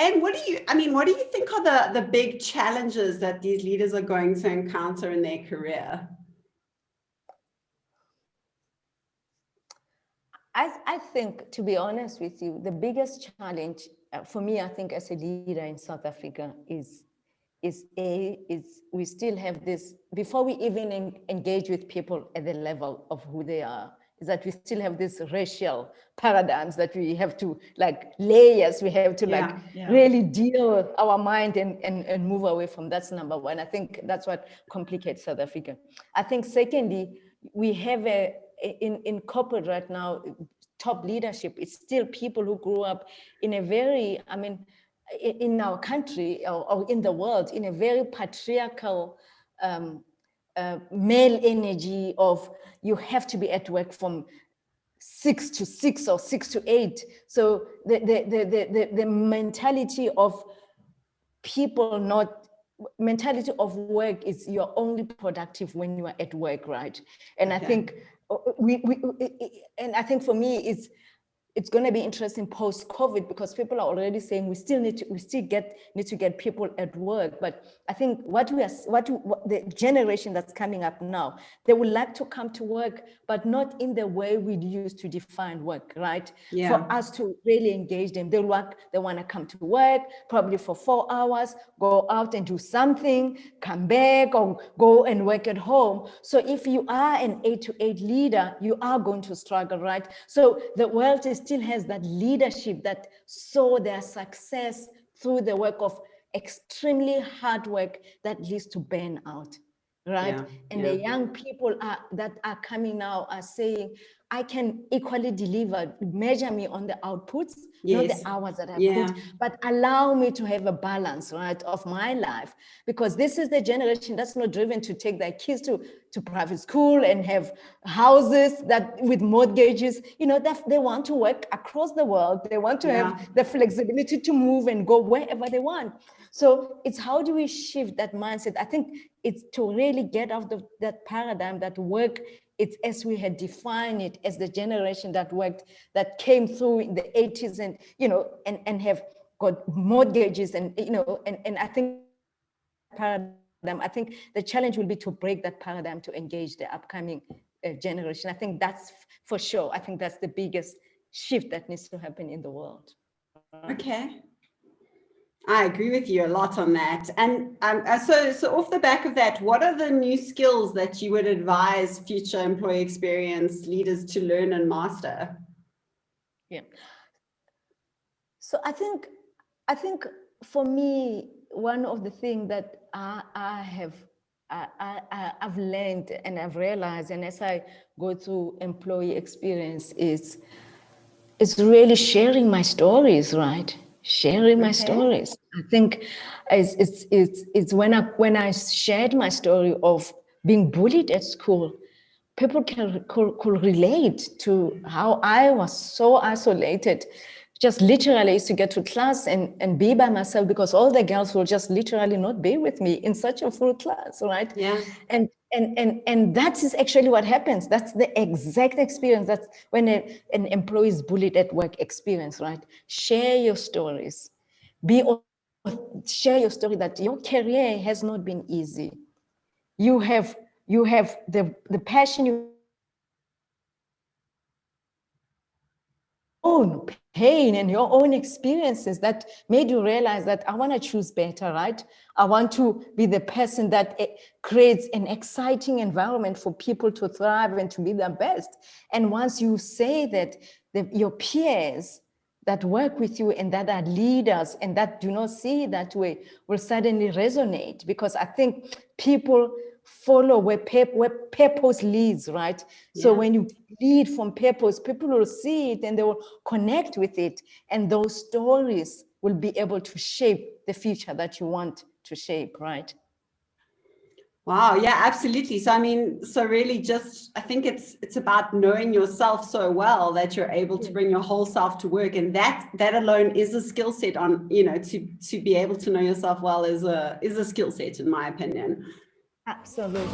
Okay, and what do you think are the big challenges that these leaders are going to encounter in their career? I think, to be honest with you, the biggest challenge for me, I think, as a leader in South Africa is we still have this, before we even engage with people at the level of who they are, is that we still have this racial paradigms that we have to, like, layers we have to really deal our mind and move away from. That's number one. I think that's what complicates South Africa. I think secondly, we have in corporate right now, top leadership, it's still people who grew up in a very, in our country or in the world, in a very patriarchal male energy of you have to be at work from 6 to 6 or 6 to 8. So the mentality of people mentality of work is you're only productive when you are at work, right? And okay. I think and I think for me it's going to be interesting post-COVID, because people are already saying we still need to get people at work. But I think what the generation that's coming up now, they would like to come to work, but not in the way we used to define work, right? Yeah. For us to really engage them, they want to come to work probably for 4 hours, go out and do something, come back, or go and work at home. So if you are an 8 to 8 leader, you are going to struggle, right? So the world still has that leadership that saw their success through the work of extremely hard work that leads to burnout, right? Yeah, and the young people that are coming now are saying, I can equally deliver, measure me on the outputs, not the hours that I put, but allow me to have a balance, right, of my life. Because this is the generation that's not driven to take their kids to private school and have houses that with mortgages, that they want to work across the world. They want to have the flexibility to move and go wherever they want. So it's how do we shift that mindset? I think it's to really get out of that paradigm that work, it's as we had defined it as the generation that worked, that came through in the 80s and, and have got mortgages and, and I think paradigm, I think the challenge will be to break that paradigm to engage the upcoming generation. I think that's for sure. I think that's the biggest shift that needs to happen in the world. Okay. I agree with you a lot on that. And so off the back of that, what are the new skills that you would advise future employee experience leaders to learn and master? Yeah. So I think for me, one of the things that I've learned and I've realized, and as I go through employee experience, is really sharing my stories, right? Sharing my stories. I think it's when I shared my story of being bullied at school, people could relate to how I was so isolated. Just literally used to get to class and be by myself because all the girls will just literally not be with me in such a full class, right? Yeah. And that is actually what happens. That's the exact experience. That's when an employee is bullied at work experience, right? Share your stories. Share your story that your career has not been easy. You have the passion, you own pain and your own experiences that made you realize that I want to choose better, right? I want to be the person that creates an exciting environment for people to thrive and to be their best. And once you say that, your peers that work with you and that are leaders and that do not see it that way will suddenly resonate, because I think people follow where purpose leads, right? Yeah. So when you lead from purpose, people will see it and they will connect with it, and those stories will be able to shape the future that you want to shape, right? Wow, yeah, absolutely. So so really just, I think it's about knowing yourself so well that you're able to bring your whole self to work, and that alone is a skill set on, to be able to know yourself well is a skill set, in my opinion. Absolutely.